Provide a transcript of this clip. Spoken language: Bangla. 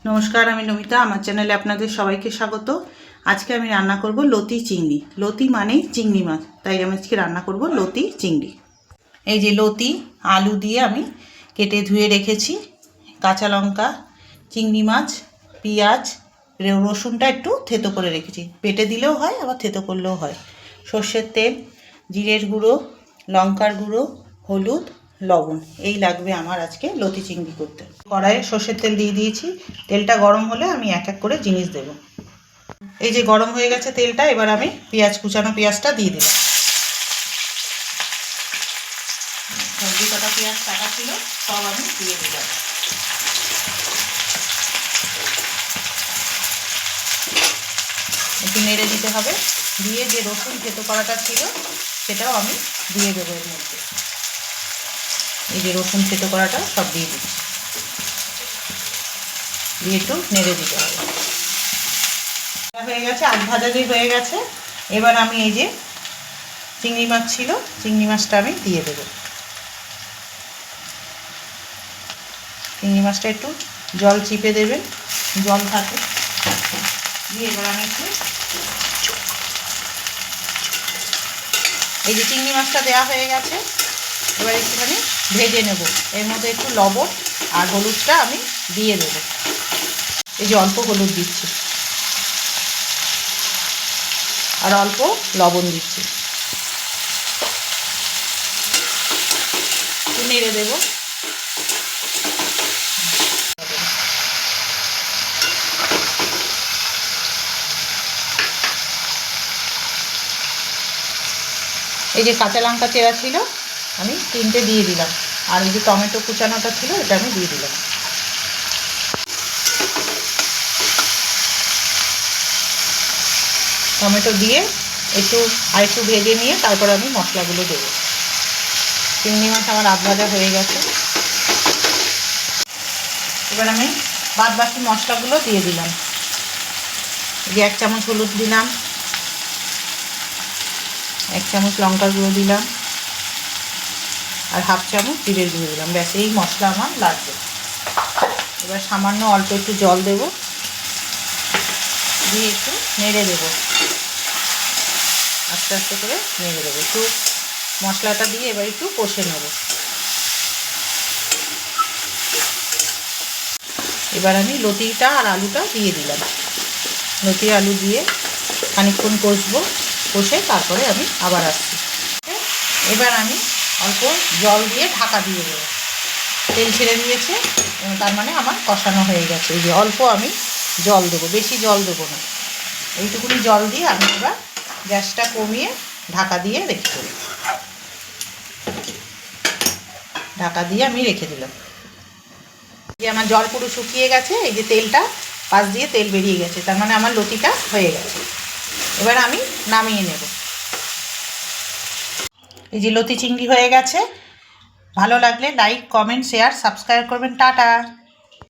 নমস্কার, আমি নমিতা। আমার চ্যানেলে আপনাদের সবাইকে স্বাগত। আজকে আমি রান্না করব লতি চিংড়ি। লতি মানেই চিংড়ি মাছ, তাই আমি আজকে রান্না করব লতি চিংড়ি। এই যে লতি আলু দিয়ে আমি কেটে ধুয়ে রেখেছি, কাঁচা লঙ্কা, চিংড়ি মাছ, পেঁয়াজ, রসুনটা একটু থেতো করে রেখেছি। বেটে দিলেও হয়, আবার থেতো করলেও হয়। সর্ষের তেল, জিরের গুঁড়ো, লঙ্কার গুঁড়ো, হলুদ, লবণ এই লাগবে আমার আজকে লতি চিংড়ি করতে। কড়াইয়ে সর্ষের তেল দিয়ে দিয়েছি। তেলটা গরম হলে আমি এক এক করে জিনিস দেব। এই যে গরম হয়ে গেছে তেলটা, এবার আমি কুচানো পেঁয়াজটা দিয়ে দিলাম। সবজি কটা পেঁয়াজ কাটা ছিল সব আমি দিয়ে দিলাম। একটু নেড়ে দিতে হবে। দিয়ে যে রসুন থেতো করাটা ছিল সেটাও আমি দিয়ে দেবো এর মধ্যে। এই যে রসুন থেতো করাটা সব দিয়ে দিচ্ছি, দিয়ে একটু নেড়ে দিতে হবে। হয়ে গেছে, আধ ভাজা যে হয়ে গেছে। এবার আমি এই যে চিংড়ি মাছ ছিল, চিংড়ি মাছটা আমি দিয়ে দেব। চিংড়ি মাছটা একটু জল চিপে দেবেন, জল থাকে। দিয়ে এবার আমি একটু এই যে চিংড়ি মাছটা দেওয়া হয়ে গেছে, এবার একটুখানি ভেজে নেব। এর মধ্যে একটু লবণ আর হলুদটা আমি দিয়ে দেব। এই যে অল্প হলুদ দিচ্ছি আর অল্প লবণ দিচ্ছি, একটু নেড়ে দেব। এই যে কাঁচা লঙ্কা চেরা ছিল আমি 3টে দিয়ে দিলাম, আর এই যে টমেটো কুচানোটা ছিল এটা আমি দিয়ে দিলাম। টমেটো দিয়ে একটু ভেজে নিয়ে তারপর আমি মশলাগুলো দেবো। চিংড়ি মাছ আমার আধ ভাজা হয়ে গেছে। এবার আমি বাদ বাকি মশলাগুলো দিয়ে দিলাম। এই যে 1 চামচ হলুদ দিলাম, 1 চামচ লঙ্কার গুঁড়ো দিলাম, আর 1/2 চামচ জিরের গুঁড়ো দিলাম। ব্যাস এই মশলা আমার লাগবে। এবার সামান্য অল্প একটু জল দেব, দিয়ে একটু নেড়ে দেবো। আস্তে আস্তে করে নেড়ে দেবো। একটু মশলাটা দিয়ে এবার একটু কষে নেব। এবার আমি লতিটা আর আলুটা দিয়ে দিলাম। লতি আলু দিয়ে খানিকক্ষণ কষবো, কষে তারপরে আমি আবার আসছি। এবার আমি অল্প জল দিয়ে ঢাকা দিয়ে দেবো। তেল ছেড়ে দিয়েছে, তার মানে আমার কষানো হয়ে গেছে। এই যে অল্প আমি জল দেবো, বেশি জল দেবো না। এইটুকুনি জল দিয়ে আমি এবার গ্যাসটা কমিয়ে ঢাকা দিয়ে রেখে দেবো। ঢাকা দিয়ে আমি রেখে দিলাম। যে আমার জল পুরো শুকিয়ে গেছে, এই যে তেলটা পাশ দিয়ে তেল বেরিয়ে গেছে, তার মানে আমার লতিটা হয়ে গেছে। এবার আমি নামিয়ে নেব। এই যে লতি চিংড়ি হয়ে গেছে। ভালো লাগলে লাইক, কমেন্ট, শেয়ার, সাবস্ক্রাইব করবেন। টাটা।